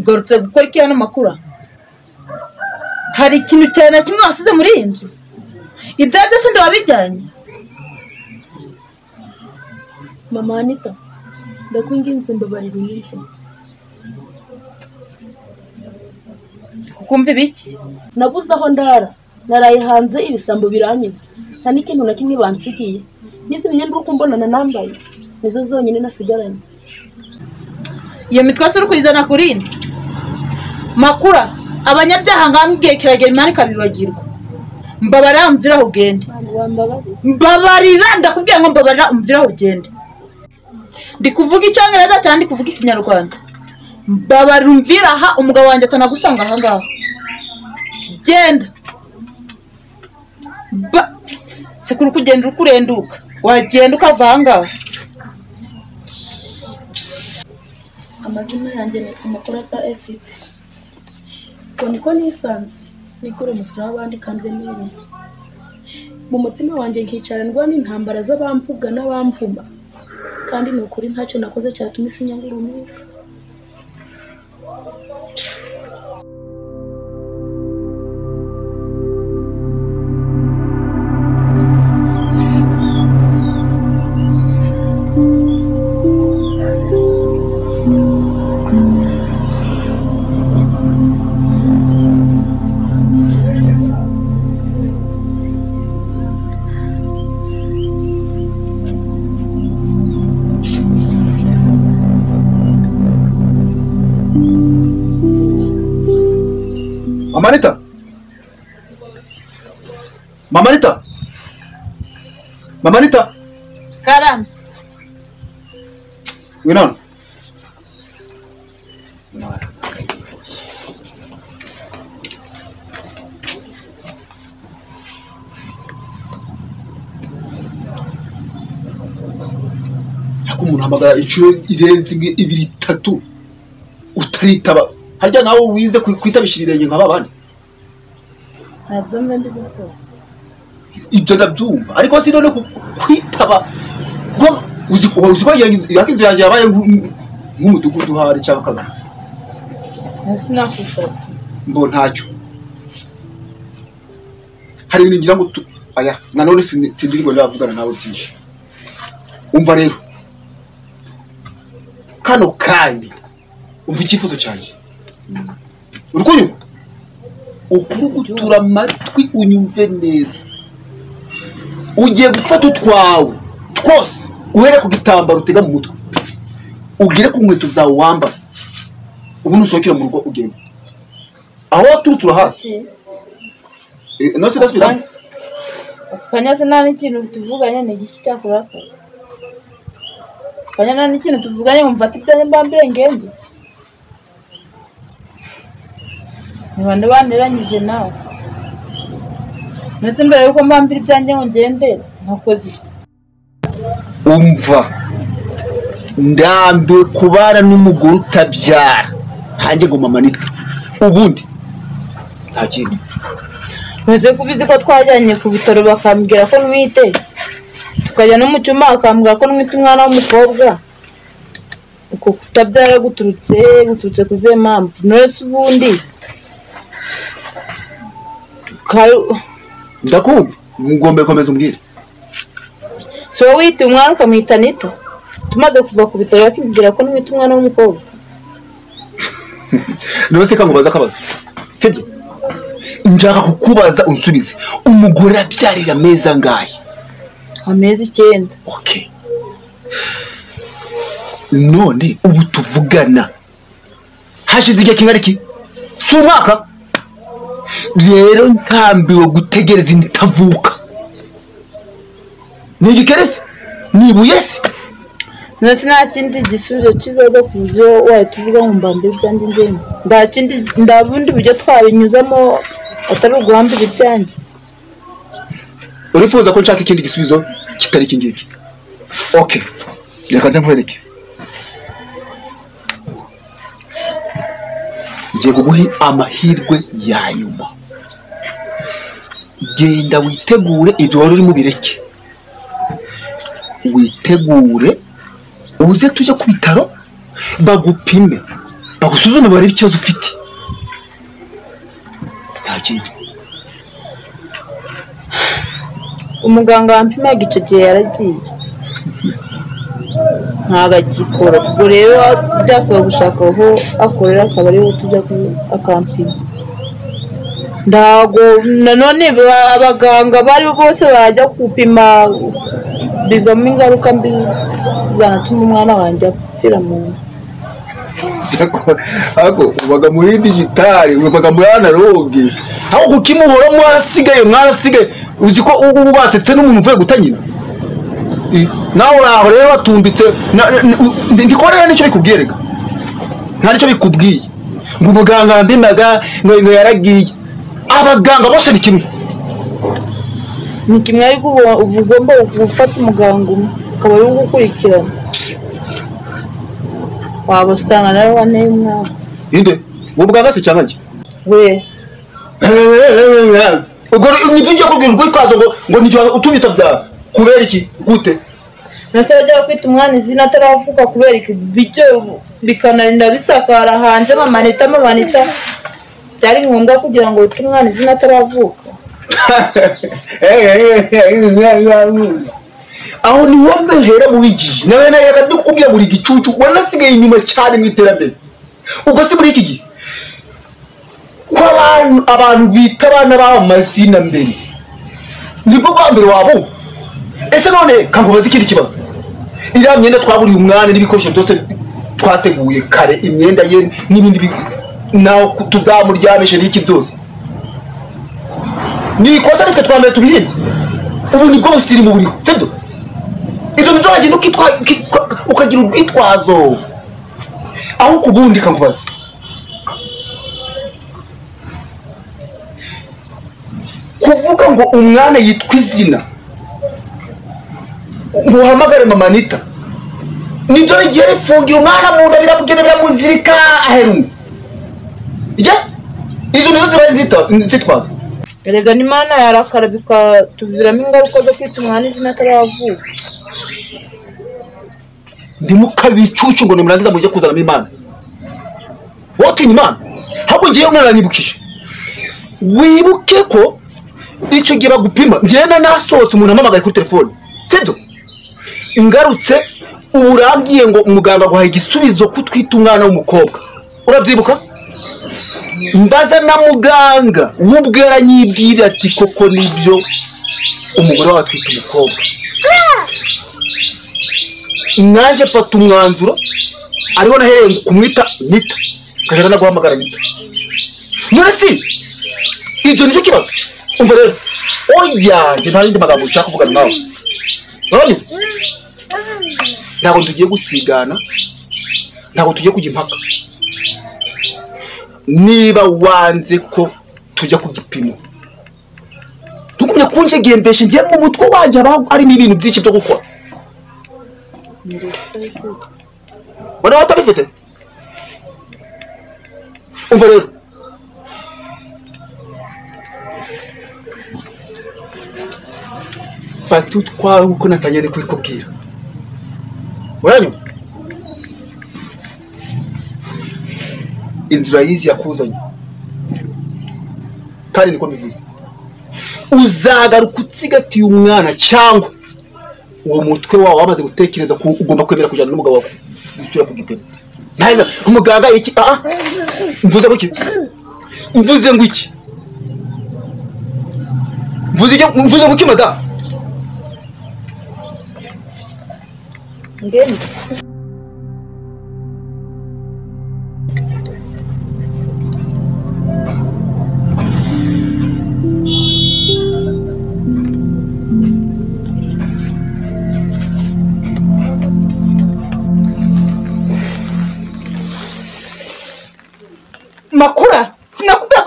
ugarutse gukora iki hano Makura? Hari ikintu cyane na kimwe wasize muri iyi nzu? Ibyaje se ndabijyanye? Mama Anita, ndakwinginze mbabarira unyumve. Kukumva ibiki? Nabuze aho ndara, naraye hanze ibisambo biranyiza. Nta n'ikintu na kimwe bansigiye. Nisi imyenda uko mbonana nambaye, nizo zonyine nasigaranye. Iyo mitwase uri kuyizana kurinde Makura, abanyabyaha ngambwiye kiragera Imana ikabibagirwa. Mbabarira umvira aho ugende. Mbabarira ndakubwiye ngo mbabarira umvira aho ugende. Ndi kuvuga Icyongereza cyane ndi kuvuga Ikinyarwanda. Mbabarira umvira aha umugabo wanjye atanagusanga aha ngaho. Genda. Sekuru kugenda ukurenduka. Wagenda ukava aha ngaho. Amazina yanjye ni Makura S. Niko nisanze nikore umusira w'abandi kandi bemereye. Mu mutima wanjye nkicara ndwana intambara z'abamvuga n'abamvuma. Kandi ni ukuri ntacyo nakoze cyatuma isinya ngurumuka. Mama Anita. Karam. Winon. Umuntu hamagara inshuro irenze ibiri itatu utaritaba. Harya nawe wize kwitabishirire nk'aba bandi. Ntabyo ndi gukora. Ibyo ndabyumva ariko si none kwitaba ngo uziko yakinze yaje yabaye nk'umudugudu hari cyangwa kabana. Sinakushaka. Mbo ntacyo. Hari ibintu ngira ngo aya nanone sindiriko ndavugana nawe byinshi. Umva rero kano kanya umva ikifuzo cyanjye. Urukunyumva? Ukurugutura amatwi unyumve neza. Ugiye gufata utwawe twose uhere ku gitambaro utega mu mutwe. Ugire ku nkweto zawe wambara. Ubu nusokera mu rugo ugenda. Aho turutura hasi. No se dasubira. Kanyase nani kintu tuvuganye ni giki cyakora. Kanya nani kintu tuvuganye umva tibyaje mbambire ngende. Nibande baniranyije nawe. Nese mbere yuko mbambire byanjye ngo ngende nakoze. Umva. Ndambe kubara n'umugore utabyara. Hanjye ngo Mama Anita. Ubundi nta kintu. Nze kubizi ko twajyanye ku bitaro bakambwira ko nwite. Tukajya no mu cyuma akambwira ko nwite umwana w'umukobwa. Uko kutabyara guturutse kuze mpamvu. Nose ubundi ndakumva ngombe komeza umbwire. So wite umwana ukamwita Anita. Tumaze kuva ku bitaro bakibwira ko nwite umwana w'umukobwa. Nose kangubaza kabazo. Sibyo? Njaka kukubaza unsubize. Umugore abyarira meza ngaye. Amezi 9. Okay. None ubu tuvugana. Hashize igihe kingana iki? Si umwaka? Rero ntambiwe gutegereza intavuka. Ni igikerese? Ni ibuyese? Nose nta kindi gisubizo kizoga kuzo watuvuga ngo mbambe byandi ngende. Nda kindi ndabundi buryo twabinyuzamo atari uguhambira ibyanjye. Urifuza ko nshaka ikindi gisubizo kitari kingiki? Okay. Reka nze nkwereke. Ngiye kuguha amahirwe ya nyuma. Genda witegure ibyo wari urimo bireke. Witegure uze tuje ku bitaro bagupime. bagusuzume barebe ikibazo ufite nta kindi. umuganga wampimaga icyo gihe yaragiye ntabwo agikora, ubwo rero byasaba gushaka aho akorera akaba ariho tujya akampima. Ntabwo nanone abaganga bari bose bajya gupima bivamo ingaruka mbi zanatuma umwana wanjye apfira mu nda. Ako ubaga muri digitali ubaga muri analogue aho kukimuhora mwarasigaye uzi ko ubu basetse n'umuntu uvuye gutanyina nawe uraho rero batumbitse ndikorera nicyo bikubwirega nta nicyo bikubwiye ngo umuganga mbimaga ngo yaragiye. Abaganga bose ni kimwe ariko ubu ugomba gufata umuganga umwe ukaba uri gukurikirana. waba usanga nawe waneye umwana inde uwo muganga se cyangwa njye we ubwo nibyo njye kubwira urwitwazo ngo nijye utubita byawe kubera iki gute natajya kwita umwana izina ataravuka kubera iki bityo bikanarinda bisakara hanze bamanita byari ngombwa kugira ngo utu umwana izina ataravuka. aho ni wowe hera mu bigiye nawe nawe yakadukubya buri gicucu wanasigaye inyuma cyane mu iterambere. ubwo si muri iki gihe ko abantu bita abana b'amazina mbere nibwo bwa mbere wabo. ese none kangubaza ikindi kibazo iriya myenda twaburiye umwana n'ibikoresho byose twateguye kare imyenda ye n'ibindi naho tuzamuryamishe n'iki byose ni ikosa nitwe twambere tubihinze. ubu nibwo busiri mu buriho sibyo ibyo nibyo wagenda ukagira urwitwazo aho kubundi kangubaza kuvuga ngo umwana yitwa izina muhamagare mama Anita nibyo bigiye bifungira umwana mu nda birabugenda biramuzirika aherume izo nizo ziba nzitwazo. erega n'Imana yarakara bikatuviramo ingaruka zo kwita umwana izina ataravuka. ndimukabicucu ngo nimurangiza mujye kuzanamo Imana wotinya Imana ahubwo ngiye mwaranyibukije wibuke ko icyo gihe bagupima ngenda nasohotse umuntu amamagaye kuri telefone sibyo ingarutse urambwiye ngo umuganga guhaye igisubizo kutwita umwana w'umukobwa urabyibuka mbaza na muganga wubwera nyibwira ati koko nibyo umugore wawe atwita umukobwa. nanjye mfata umwanzuro ariho nahereye kumwita Nita kagera naguhamagara Nita. none si ibyo nicyo kibazo umva rero oya njye nta rindi magambo nshaka kuvugana nawe none ntabwo tugiye gusigana ntabwo tugiye kujya impaka. niba wanze ko tujya ku gipimo tugumye kunjegembesha njye mu mutwe wanjye haba harimo ibintu byinshi byo gukora. Wana watabifite umva rero fata utwawe uko natangiye kubikubwira uranyuma inzira yizi yakuzanye kandi niko bivuze uzagaruka utsigatiye umwana cyangwa uwo mutwe wawe wamaze gutekereza ko ugomba kwemera kujyana n'umugabo wawe gusura ku gipimo. ntaga umuganga iki mvuze ngo iki mvuze ngo iki mvuze ngo iki madam ngeni Makura sinakubwira